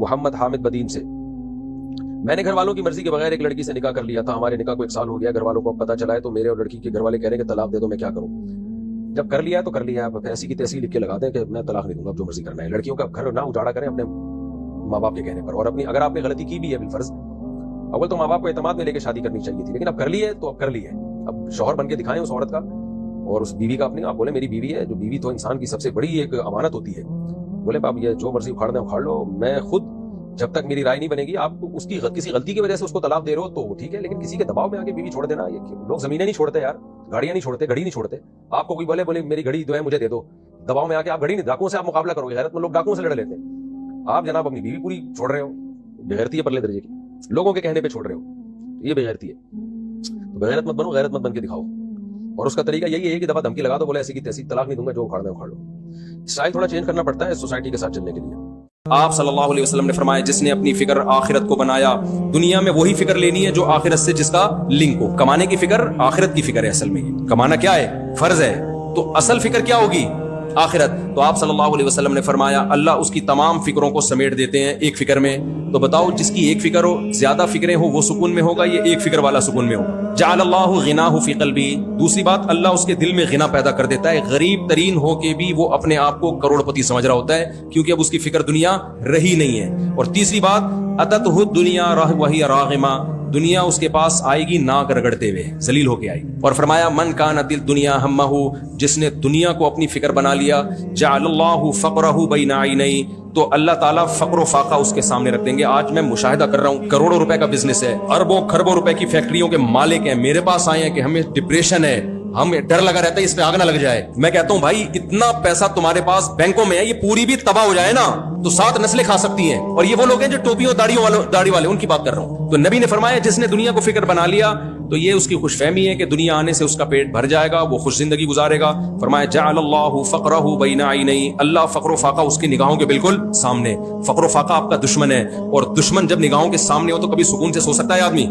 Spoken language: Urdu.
محمد حامد بدین سے، میں نے گھر والوں کی مرضی کے بغیر ایک لڑکی سے نکاح کر لیا تھا، ہمارے نکاح کو 1 سال ہو گیا، گھر والوں کو پتہ چلا ہے تو میرے اور لڑکی کے گھر والے کہہ رہے ہیں کہ طلاق دے دو، میں کیا کروں؟ جب کر لیا ہے تو کر لیا ہے، ایسی کی تیسی لکھ کے لگا دیں کہ میں طلاق نہیں دوں گا، جو مرضی کرنا ہے۔ لڑکیوں کا گھر نہ اجاڑا کریں اپنے ماں باپ کے کہنے پر، اور اپنی اگر آپ نے غلطی کی بھی ہے بالفرض، اول تو ماں باپ کو اعتماد میں لے کے شادی کرنی چاہیے تھی، لیکن اب کر لی ہے تو اب کر لی ہے، اب شوہر بن کے دکھائیں اس عورت کا اور اس بیوی کا اپنی، آپ بولے میری بیوی ہے، جو بیوی تو انسان کی سب سے بڑی ایک امانت ہوتی ہے، بولے باپ یہ جو مرضی اکھاڑ دیں اکھاڑ لو، میں خود جب تک میری رائے نہیں بنے گی، آپ اس کی کسی غلطی کی وجہ سے اس کو طلاق دے رہے ہو تو ٹھیک ہے، لیکن کسی کے دباؤ میں آ کے بیوی چھوڑ دینا، یہ لوگ زمینیں نہیں چھوڑتے یار، گاڑیاں نہیں چھوڑتے، گھڑی نہیں چھوڑتے، آپ کو کوئی بولے میری گھڑی جو ہے مجھے دے دو، دباؤ میں آ کے آپ گھڑی نہیں، ڈاکوؤں سے آپ مقابلہ کرو گے، غیرت میں لوگ ڈاکوؤں سے لڑ لیتے ہیں، آپ جناب اپنی بیوی پوری چھوڑ رہے ہو، بغیرتی ہے پرلے درجے کی، لوگوں کے کہنے پہ چھوڑ رہے ہو، یہ بغیرتی ہے، تو بغیرت مت بنو، غیرت مت بن کے دکھاؤ، اور اس کا طریقہ یہی ہے کہ دفعہ دھمکی لگا دو، بولے ایسی کی تیسی طلاق نہیں دوں گا، جو اکھاڑ دیں اکھاڑ لو، اسٹائل تھوڑا چینج کرنا پڑتا ہے سوسائٹی کے ساتھ چلنے کے لیے۔ آپ صلی اللہ علیہ وسلم نے فرمایا جس نے اپنی فکر آخرت کو بنایا، دنیا میں وہی فکر لینی ہے جو آخرت سے جس کا لنک ہو، کمانے کی فکر آخرت کی فکر ہے، اصل میں کمانا کیا ہے؟ فرض ہے، تو اصل فکر کیا ہوگی؟ آخرت۔ تو آپ صلی اللہ علیہ وسلم نے فرمایا اللہ اس کی تمام فکروں کو سمیٹ دیتے ہیں ایک فکر میں، تو بتاؤ جس کی ایک فکر ہو، زیادہ فکریں ہو وہ سکون میں ہوگا، یہ ایک فکر والا سکون میں ہوگا۔ جعل اللہ غناہ فی قلبی، دوسری بات اللہ اس کے دل میں غنا پیدا کر دیتا ہے، غریب ترین ہو کے بھی وہ اپنے آپ کو کروڑ پتی سمجھ رہا ہوتا ہے، کیونکہ اب اس کی فکر دنیا رہی نہیں ہے۔ اور تیسری بات اتتہ الدنیا وہی راغمہ، دنیا اس کے پاس آئے گی ناک رگڑتے ہوئے، ذلیل ہو کے آئے گی۔ اور فرمایا من کانت الدنیا ہمہ، جس نے دنیا کو اپنی فکر بنا لیا، جعل اللہ فقرہ بین عینیہ، تو اللہ تعالیٰ فقر و فاقہ اس کے سامنے رکھ دیں گے۔ آج میں مشاہدہ کر رہا ہوں، کروڑوں روپے کا بزنس ہے، اربوں کھربوں روپے کی فیکٹریوں کے مالک ہیں، میرے پاس آئے ہیں کہ ہمیں ڈپریشن ہے، ہمیں ڈر لگا رہتا ہے اس پہ آگ نہ لگ جائے۔ میں کہتا ہوں بھائی اتنا پیسہ تمہارے پاس بینکوں میں ہے، یہ پوری بھی تباہ ہو جائے نا تو 7 نسلیں کھا سکتی ہیں، اور یہ وہ لوگ ہیں جو ٹوپیوں داڑھی والے ان کی بات کر رہا ہوں۔ تو نبی نے فرمایا جس نے دنیا کو فکر بنا لیا تو یہ اس کی خوش فہمی ہے کہ دنیا آنے سے اس کا پیٹ بھر جائے گا، وہ خوش زندگی گزارے گا۔ فرمایا جعل اللہ فقرہ بین عینیہ، اللہ فقر و فاقہ اس کی نگاہوں کے بالکل سامنے۔ فقر و فاقہ آپ کا دشمن ہے، اور دشمن جب نگاہوں کے سامنے ہو تو کبھی سکون سے سو سکتا ہے آدمی؟